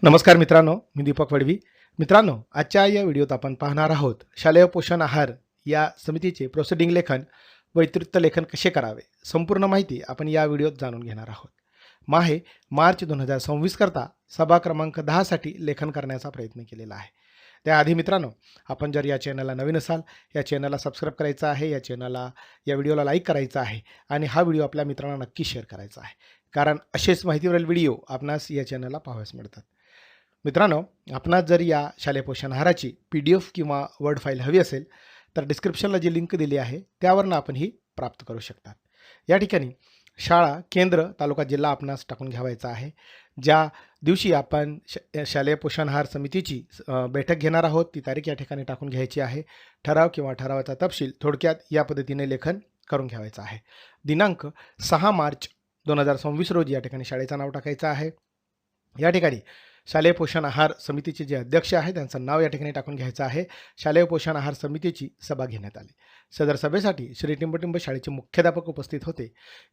नमस्कार मित्रांनो, मी दीपक वडवी. मित्रांनो, आजच्या या व्हिडिओत आपण पाहणार आहोत शालेय पोषण आहार या समितीचे प्रोसिडिंग लेखन व इत्युक्त लेखन कसे करावे. संपूर्ण माहिती आपण या व्हिडिओत जाणून घेणार आहोत. माहे मार्च 2026 करता सभा क्रमांक 10 साठी लेखन करण्याचा प्रयत्न केलेला आहे. त्याआधी मित्रांनो, आपण जर या चॅनलला नवीन असाल, या चॅनलला सबस्क्राईब करायचं आहे, या व्हिडिओला लाईक करायचा आहे आणि हा व्हिडिओ आपल्या मित्रांना नक्की शेअर करायचा आहे, कारण असेच माहितीवरील व्हिडिओ आपणास या चॅनलला पाहावयास मिळतात. मित्रांनो, आपणास जर या शालेय पोषण आहाराची PDF किंवा वर्ड फाईल हवी असेल तर डिस्क्रिप्शनला जी लिंक दिली आहे त्यावरून आपण ही प्राप्त करू शकतात. या ठिकाणी शाळा, केंद्र, तालुका, जिल्हा आपणास टाकून घ्यावायचा आहे. ज्या दिवशी आपण शालेय पोषण आहार समितीची बैठक घेणार आहोत ती तारीख या ठिकाणी टाकून घ्यायची आहे. ठराव किंवा ठरावाचा तपशील थोडक्यात या पद्धतीने लेखन करून घ्यावायचं आहे. दिनांक 6 मार्च 2026 रोजी या ठिकाणी शाळेचं नाव टाकायचं आहे. या ठिकाणी शालेय पोषण आहार समितीचे जे अध्यक्ष आहेत त्यांचं नाव या ठिकाणी टाकून घ्यायचं आहे. शालेय पोषण आहार समितीची सभा घेण्यात आली. सदर सभेसाठी श्री टिंबटिंब शाळेचे मुख्याध्यापक उपस्थित होते.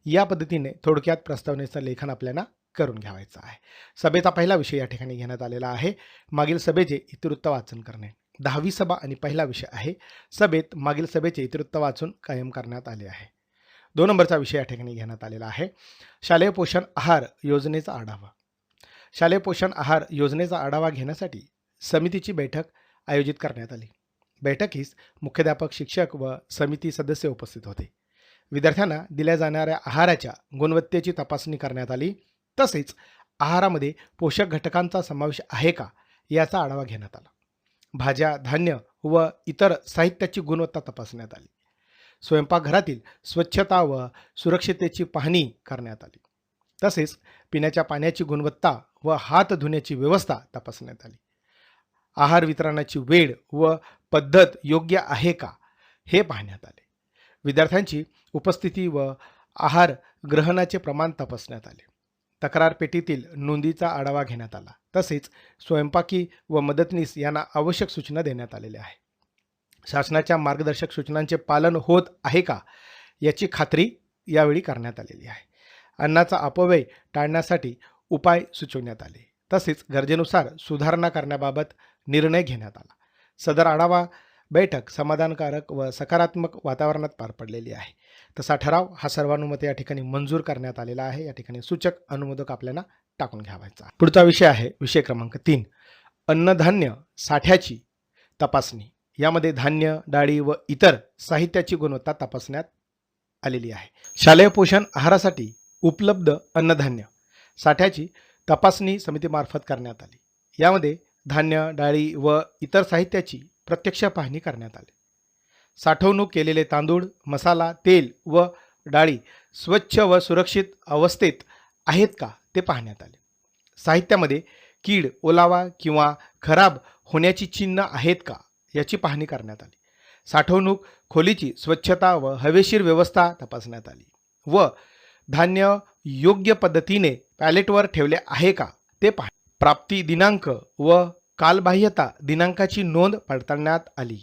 या पद्धतीने थोडक्यात प्रस्तावनेचं लेखन आपल्याला करून घ्यावायचं आहे. सभेचा पहिला विषय या ठिकाणी घेण्यात आलेला आहे, मागील सभेचे इतिवृत्त वाचन करणे. 10वी सभा आणि पहिला विषय आहे, सभेत मागील सभेचे इतिवृत्त वाचून कायम करण्यात आले आहे. 2 नंबरचा विषय या ठिकाणी घेण्यात आलेला आहे, शालेय पोषण आहार योजनेचा आढावा. शालेय पोषण आहार योजनेचा आढावा घेण्यासाठी समितीची बैठक आयोजित करण्यात आली. बैठकीस मुख्याध्यापक, शिक्षक व समिती सदस्य उपस्थित होते. विद्यार्थ्यांना दिल्या जाणाऱ्या आहाराच्या गुणवत्तेची तपासणी करण्यात आली. तसेच आहारामध्ये पोषक घटकांचा समावेश आहे का याचा आढावा घेण्यात आला. भाज्या, धान्य व इतर साहित्याची गुणवत्ता तपासण्यात आली. स्वयंपाकघरातील स्वच्छता व सुरक्षिततेची पाहणी करण्यात आली. तसेच पिण्याच्या पाण्याची गुणवत्ता व हात धुण्याची व्यवस्था तपासण्यात आली. आहार वितरणाची वेळ व पद्धत योग्य आहे का हे पाहण्यात आले. विद्यार्थ्यांची उपस्थिती व आहार ग्रहणाचे प्रमाण तपासण्यात आले. तक्रार पेटीतील नोंदीचा आढावा घेण्यात आला. तसेच स्वयंपाकी व मदतनीस यांना आवश्यक सूचना देण्यात आलेल्या आहे. शासनाच्या मार्गदर्शक सूचनांचे पालन होत आहे का याची खात्री यावेळी करण्यात आलेली आहे. अन्नाचा अपव्यय टाळण्यासाठी उपाय सुचवण्यात आले. तसेच गरजेनुसार सुधारणा करण्याबाबत निर्णय घेण्यात आला. सदर आढावा बैठक समाधानकारक व सकारात्मक वातावरणात पार पडलेली आहे. तसा ठराव हा सर्वानुमते या ठिकाणी मंजूर करण्यात आलेला आहे. या ठिकाणी सूचक अनुमोदक आपल्याला टाकून घ्यावायचा. पुढचा विषय आहे विषय क्रमांक 3, अन्नधान्य साठ्याची तपासणी. यामध्ये धान्य, डाळी व इतर साहित्याची गुणवत्ता तपासण्यात आलेली आहे. शालेय पोषण आहारासाठी उपलब्ध अन्नधान्य साठ्याची तपासणी समितीमार्फत करण्यात आली. यामध्ये धान्य, डाळी व इतर साहित्याची प्रत्यक्ष पाहणी करण्यात आली. साठवणूक केलेले तांदूळ, मसाला, तेल व डाळी स्वच्छ व सुरक्षित अवस्थेत आहेत का ते पाहण्यात आले. साहित्यामध्ये कीड, ओलावा किंवा खराब होण्याची चिन्ह आहेत का याची पाहणी करण्यात आली. साठवणूक खोलीची स्वच्छता व हवेशीर व्यवस्था तपासण्यात आली व धान्य योग्य पद्धतीने पॅलेटवर ठेवले आहे का ते पाह. प्राप्ती दिनांक व कालबाह्यता दिनांकाची नोंद पडताळण्यात आली.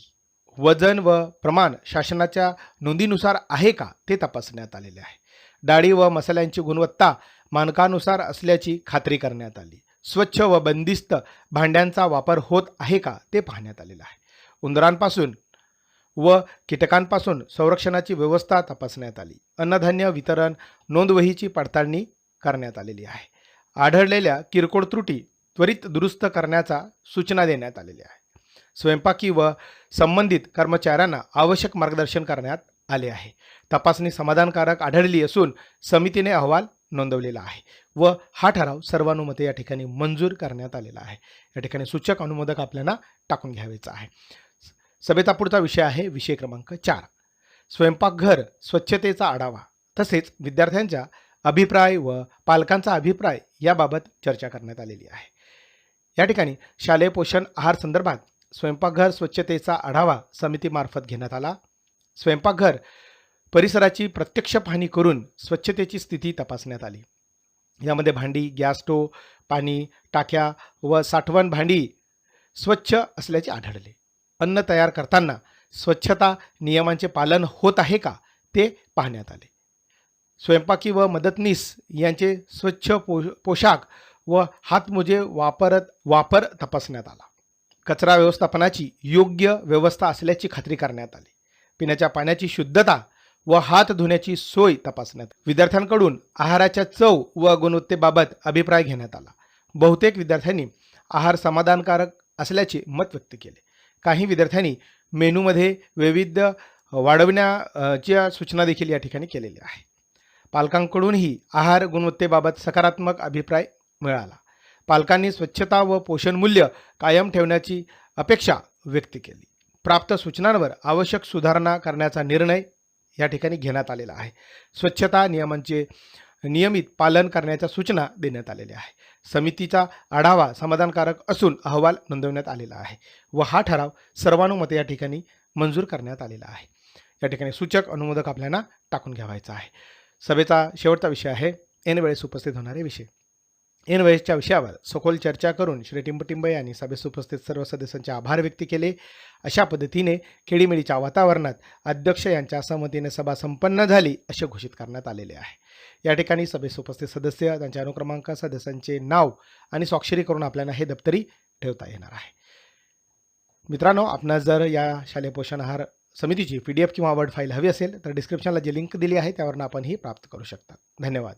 वजन व प्रमाण शासनाच्या नोंदीनुसार आहे का ते तपासण्यात आलेले आहे. डाळी व मसाल्यांची गुणवत्ता मानकानुसार असल्याची खात्री करण्यात आली. स्वच्छ व बंदिस्त भांड्यांचा वापर होत आहे का ते पाहण्यात आलेलं आहे. उंदरांपासून व कीटकांपासून संरक्षणाची व्यवस्था तपासण्यात आली. अन्नधान्य वितरण नोंदवहीची पडताळणी करण्यात आलेली आहे. आढळलेल्या किरकोळ त्रुटी त्वरित दुरुस्त करण्याचा सूचना देण्यात आलेल्या आहे. स्वयंपाकी व संबंधित कर्मचाऱ्यांना आवश्यक मार्गदर्शन करण्यात आले आहे. तपासणी समाधानकारक आढळली असून समितीने अहवाल नोंदवलेला आहे व हा ठराव सर्वानुमते या ठिकाणी मंजूर करण्यात आलेला आहे. या ठिकाणी सूचक अनुमोदक आपल्याला टाकून घ्यायचा आहे. सभेचा पुढचा विषय आहे विषय क्रमांक 4, स्वयंपाकघर स्वच्छतेचा आढावा. तसेच विद्यार्थ्यांच्या अभिप्राय व पालकांचा अभिप्राय याबाबत चर्चा करण्यात आलेली आहे. या ठिकाणी शालेय पोषण आहार संदर्भात स्वयंपाकघर स्वच्छतेचा आढावा समितीमार्फत घेण्यात आला. स्वयंपाकघर परिसराची प्रत्यक्ष पाहणी करून स्वच्छतेची स्थिती तपासण्यात आली. यामध्ये भांडी, गॅस स्टोव्ह, पाणी टाक्या व साठवण भांडी स्वच्छ असल्याचे आढळले. अन्न तयार करताना स्वच्छता नियमांचे पालन होत आहे का ते पाहण्यात आले. स्वयंपाकी व मदतनीस यांचे स्वच्छ पोशाख व हातमोजे वापर तपासण्यात आला. कचरा व्यवस्थापनाची योग्य व्यवस्था असल्याची खात्री करण्यात आली. पिण्याच्या पाण्याची शुद्धता व हात धुण्याची सोय तपासण्यात. विद्यार्थ्यांकडून आहाराच्या चव व गुणवत्तेबाबत अभिप्राय घेण्यात आला. बहुतेक विद्यार्थ्यांनी आहार समाधानकारक असल्याचे मत व्यक्त केले. काही विद्यार्थ्यांनी मेनूमध्ये वैविध्य वाढवण्याच्या सूचना देखील या ठिकाणी केलेल्या आहे. पालकांकडूनही आहार गुणवत्तेबाबत सकारात्मक अभिप्राय मिळाला. पालकांनी स्वच्छता व पोषण मूल्य कायम ठेवण्याची अपेक्षा व्यक्त केली. प्राप्त सूचनांवर आवश्यक सुधारणा करण्याचा निर्णय या ठिकाणी घेण्यात आलेला आहे. स्वच्छता नियमांचे नियमित पालन करण्याच्या सूचना देण्यात आलेल्या आहे. समितीचा आढावा समाधानकारक असून अहवाल नोंदवण्यात आलेला आहे व हा ठराव सर्वानुमते या ठिकाणी मंजूर करण्यात आलेला आहे. या ठिकाणी सूचक अनुमोदक आपल्याला टाकून घ्यावायचा आहे. सभेचा शेवटचा विषय आहे ऐन वेळेस उपस्थित होणारे विषय. ऐन वेळेसच्या विषयावर सखोल चर्चा करून श्री टिंबटिंब यांनी सभेस उपस्थित सर्व सदस्यांचे आभार व्यक्त केले. अशा पद्धतीने खेळीमेळीच्या वातावरणात अध्यक्ष यांच्या सहमतीने सभा संपन्न झाली असे घोषित करण्यात आलेले आहे. या ठिकाणी सभेस उपस्थित सदस्य, त्यांचे अनुक्रमांक, सदस्यांचे नाव आणि स्वाक्षरी करून आपल्याला हे दप्तरी ठेवता येणार आहे. मित्रांनो, आपणास जर या शालेय पोषण आहार समितीची PDF किंवा वर्ड फाईल हवी असेल तर डिस्क्रिप्शनला जी लिंक दिली आहे त्यावरून आपण ही प्राप्त करू शकता. धन्यवाद.